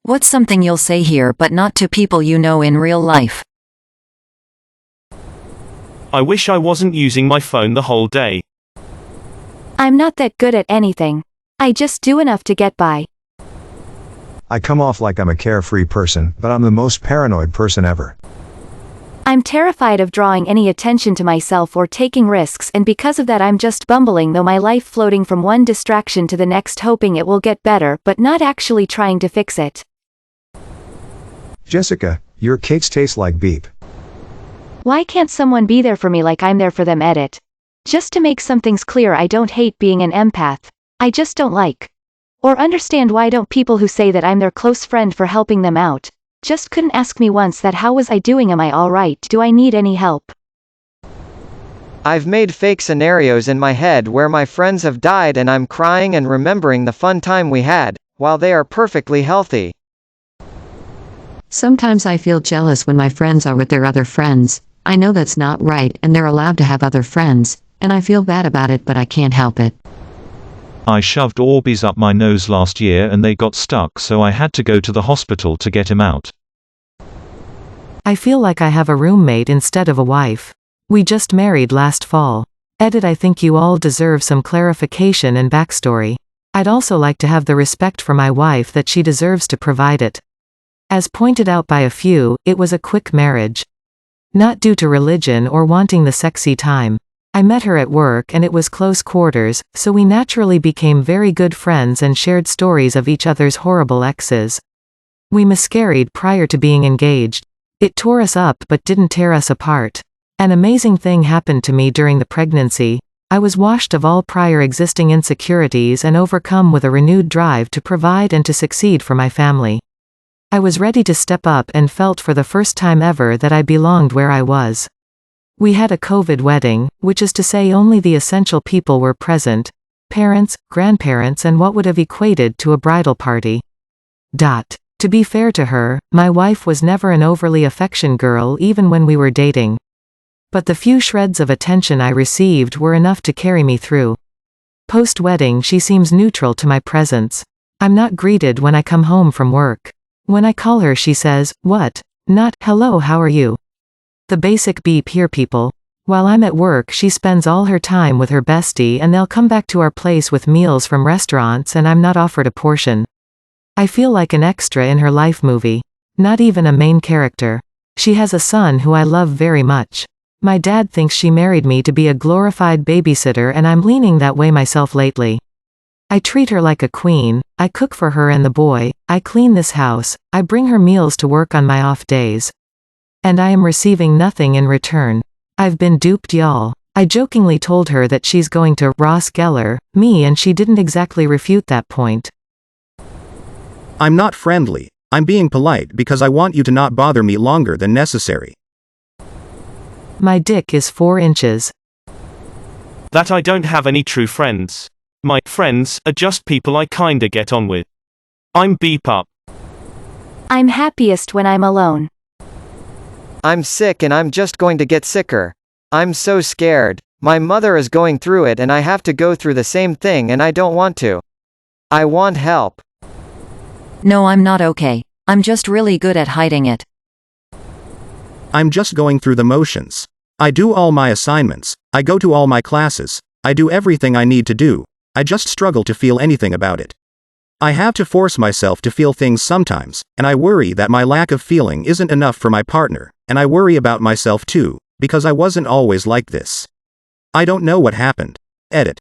What's something you'll say here but not to people you know in real life? I wish I wasn't using my phone the whole day. I'm not that good at anything. I just do enough to get by. I come off like I'm a carefree person, but I'm the most paranoid person ever. I'm terrified of drawing any attention to myself or taking risks, and because of that I'm just bumbling through my life, floating from one distraction to the next, hoping it will get better but not actually trying to fix it. Jessica, your cakes taste like beep. Why can't someone be there for me like I'm there for them? Edit. Just to make some things clear, I don't hate being an empath. I just don't like or understand why don't people who say that I'm their close friend for helping them out just couldn't ask me once that how was I doing, am I alright, do I need any help? I've made fake scenarios in my head where my friends have died and I'm crying and remembering the fun time we had, while they are perfectly healthy. Sometimes I feel jealous when my friends are with their other friends. I know that's not right and they're allowed to have other friends, and I feel bad about it but I can't help it. I shoved Orbeez up my nose last year and they got stuck, so I had to go to the hospital to get him out. I feel like I have a roommate instead of a wife. We just married last fall. Edit. I think you all deserve some clarification and backstory. I'd also like to have the respect for my wife that she deserves to provide it. As pointed out by a few, it was a quick marriage. Not due to religion or wanting the sexy time. I met her at work and it was close quarters, so we naturally became very good friends and shared stories of each other's horrible exes. We miscarried prior to being engaged. It tore us up but didn't tear us apart. An amazing thing happened to me during the pregnancy. I was washed of all prior existing insecurities and overcome with a renewed drive to provide and to succeed for my family. I was ready to step up and felt for the first time ever that I belonged where I was. We had a COVID wedding, which is to say only the essential people were present: parents, grandparents, and what would have equated to a bridal party. To be fair to her, my wife was never an overly affection girl even when we were dating. But the few shreds of attention I received were enough to carry me through. Post-wedding she seems neutral to my presence. I'm not greeted when I come home from work. When I call her she says, "What?" not, "Hello, how are you?" The basic beep here, people. While I'm at work she spends all her time with her bestie and they'll come back to our place with meals from restaurants and I'm not offered a portion. I feel like an extra in her life movie. Not even a main character. She has a son who I love very much. My dad thinks she married me to be a glorified babysitter and I'm leaning that way myself lately. I treat her like a queen, I cook for her and the boy, I clean this house, I bring her meals to work on my off days. And I am receiving nothing in return. I've been duped, y'all. I jokingly told her that she's going to Ross Geller me and she didn't exactly refute that point. I'm not friendly. I'm being polite because I want you to not bother me longer than necessary. My dick is 4 inches. That I don't have any true friends. My friends are just people I kinda get on with. I'm beep up. I'm happiest when I'm alone. I'm sick and I'm just going to get sicker. I'm so scared. My mother is going through it and I have to go through the same thing and I don't want to. I want help. No, I'm not okay. I'm just really good at hiding it. I'm just going through the motions. I do all my assignments, I go to all my classes, I do everything I need to do, I just struggle to feel anything about it. I have to force myself to feel things sometimes, and I worry that my lack of feeling isn't enough for my partner, and I worry about myself too, because I wasn't always like this. I don't know what happened. Edit.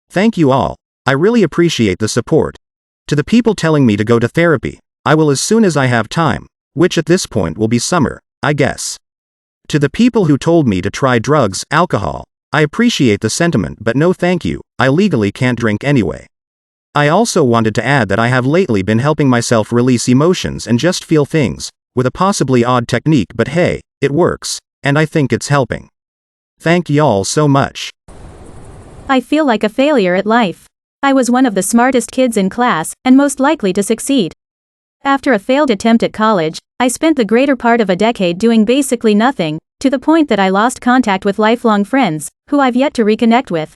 Thank you all. I really appreciate the support. To the people telling me to go to therapy, I will as soon as I have time, which at this point will be summer, I guess. To the people who told me to try drugs, alcohol, I appreciate the sentiment but no thank you, I legally can't drink anyway. I also wanted to add that I have lately been helping myself release emotions and just feel things, with a possibly odd technique, but hey, it works, and I think it's helping. Thank y'all so much. I feel like a failure at life. I was one of the smartest kids in class, and most likely to succeed. After a failed attempt at college, I spent the greater part of a decade doing basically nothing, to the point that I lost contact with lifelong friends, who I've yet to reconnect with.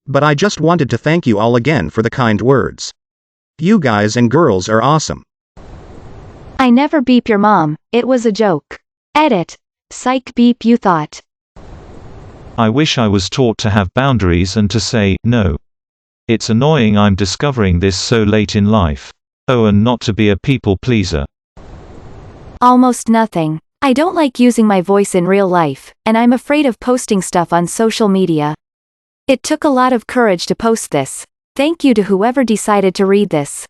But I just wanted to thank you all again for the kind words. You guys and girls are awesome. I never beep your mom, it was a joke. Edit. Psych beep you thought. I wish I was taught to have boundaries and to say no. It's annoying I'm discovering this so late in life. Oh, and not to be a people pleaser. Almost nothing. I don't like using my voice in real life, and I'm afraid of posting stuff on social media. It took a lot of courage to post this. Thank you to whoever decided to read this.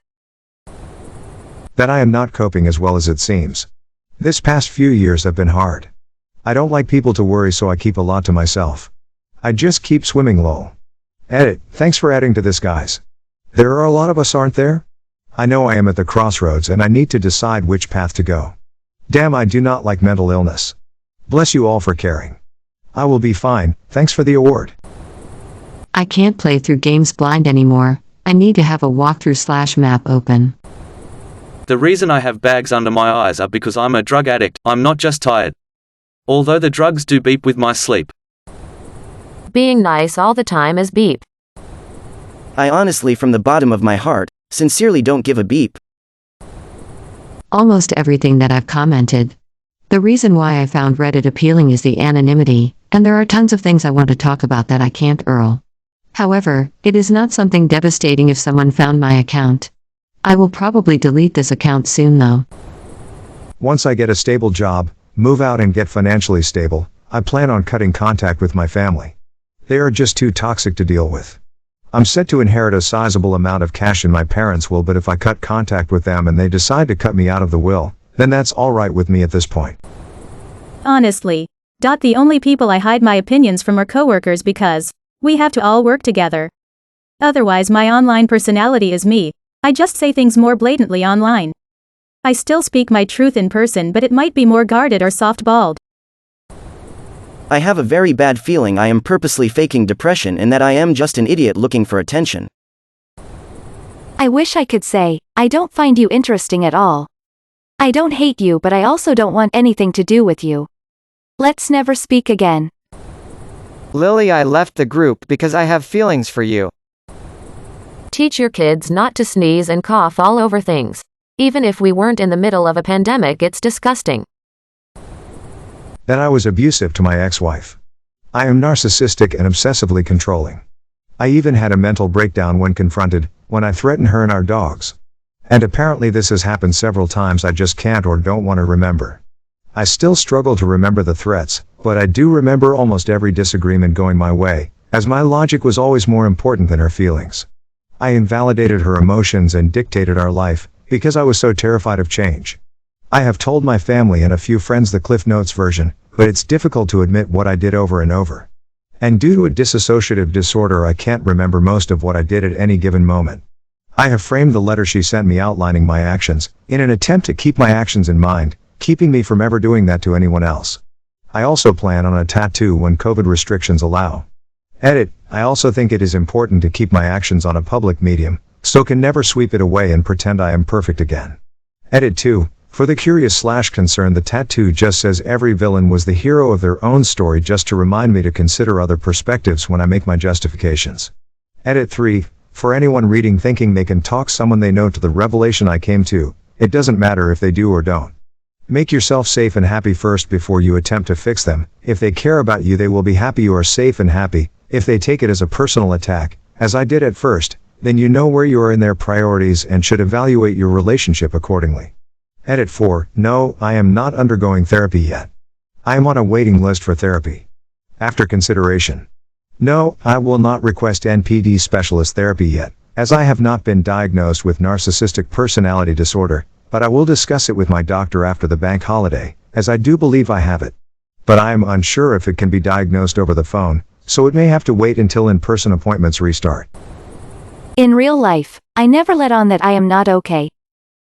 That I am not coping as well as it seems. This past few years have been hard. I don't like people to worry, so I keep a lot to myself. I just keep swimming lol. Edit. Thanks for adding to this, guys. There are a lot of us, aren't there? I know I am at the crossroads and I need to decide which path to go. Damn, I do not like mental illness. Bless you all for caring. I will be fine, thanks for the award. I can't play through games blind anymore. I need to have a walkthrough/map open. The reason I have bags under my eyes are because I'm a drug addict, I'm not just tired. Although the drugs do beep with my sleep. Being nice all the time is beep. I honestly, from the bottom of my heart, sincerely don't give a beep. Almost everything that I've commented. The reason why I found Reddit appealing is the anonymity, and there are tons of things I want to talk about that I can't Earl. However, it is not something devastating if someone found my account. I will probably delete this account soon though. Once I get a stable job, move out and get financially stable, I plan on cutting contact with my family. They are just too toxic to deal with. I'm set to inherit a sizable amount of cash in my parents' will, but if I cut contact with them and they decide to cut me out of the will, then that's alright with me at this point. Honestly. The only people I hide my opinions from are coworkers because we have to all work together. Otherwise, my online personality is me. I just say things more blatantly online. I still speak my truth in person, but it might be more guarded or soft-balled. I have a very bad feeling I am purposely faking depression and that I am just an idiot looking for attention. I wish I could say, I don't find you interesting at all. I don't hate you, but I also don't want anything to do with you. Let's never speak again. Lily, I left the group because I have feelings for you. Teach your kids not to sneeze and cough all over things. Even if we weren't in the middle of a pandemic, it's disgusting. That I was abusive to my ex-wife. I am narcissistic and obsessively controlling. I even had a mental breakdown when confronted, when I threatened her and our dogs. And apparently this has happened several times. I just can't or don't want to remember. I still struggle to remember the threats, but I do remember almost every disagreement going my way, as my logic was always more important than her feelings. I invalidated her emotions and dictated our life, because I was so terrified of change. I have told my family and a few friends the Cliff Notes version, but it's difficult to admit what I did over and over. And due to a dissociative disorder, I can't remember most of what I did at any given moment. I have framed the letter she sent me outlining my actions, in an attempt to keep my actions in mind, keeping me from ever doing that to anyone else. I also plan on a tattoo when COVID restrictions allow. Edit. I also think it is important to keep my actions on a public medium, so can never sweep it away and pretend I am perfect again. Edit 2. For the curious/concerned, the tattoo just says every villain was the hero of their own story, just to remind me to consider other perspectives when I make my justifications. Edit 3. For anyone reading thinking they can talk someone they know to the revelation I came to, it doesn't matter if they do or don't. Make yourself safe and happy first before you attempt to fix them. If they care about you, they will be happy you are safe and happy. If they take it as a personal attack, as I did at first, then you know where you are in their priorities and should evaluate your relationship accordingly. Edit 4. No, I am not undergoing therapy yet. I am on a waiting list for therapy. After consideration. No, I will not request NPD specialist therapy yet, as I have not been diagnosed with narcissistic personality disorder, but I will discuss it with my doctor after the bank holiday, as I do believe I have it. But I am unsure if it can be diagnosed over the phone, so it may have to wait until in-person appointments restart. In real life, I never let on that I am not okay.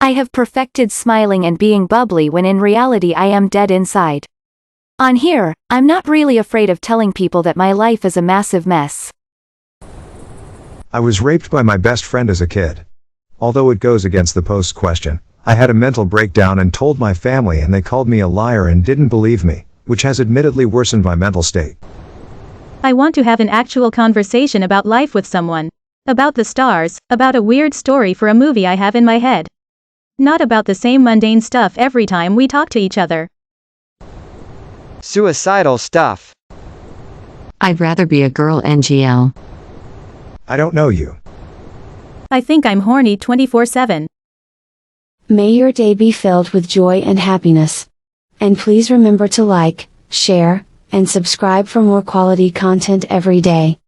I have perfected smiling and being bubbly when in reality I am dead inside. On here, I'm not really afraid of telling people that my life is a massive mess. I was raped by my best friend as a kid. Although it goes against the post's question, I had a mental breakdown and told my family, and they called me a liar and didn't believe me, which has admittedly worsened my mental state. I want to have an actual conversation about life with someone. About the stars, about a weird story for a movie I have in my head. Not about the same mundane stuff every time we talk to each other. Suicidal stuff. I'd rather be a girl NGL. I don't know you. I think I'm horny 24/7. May your day be filled with joy and happiness. And please remember to like, share, and subscribe for more quality content every day.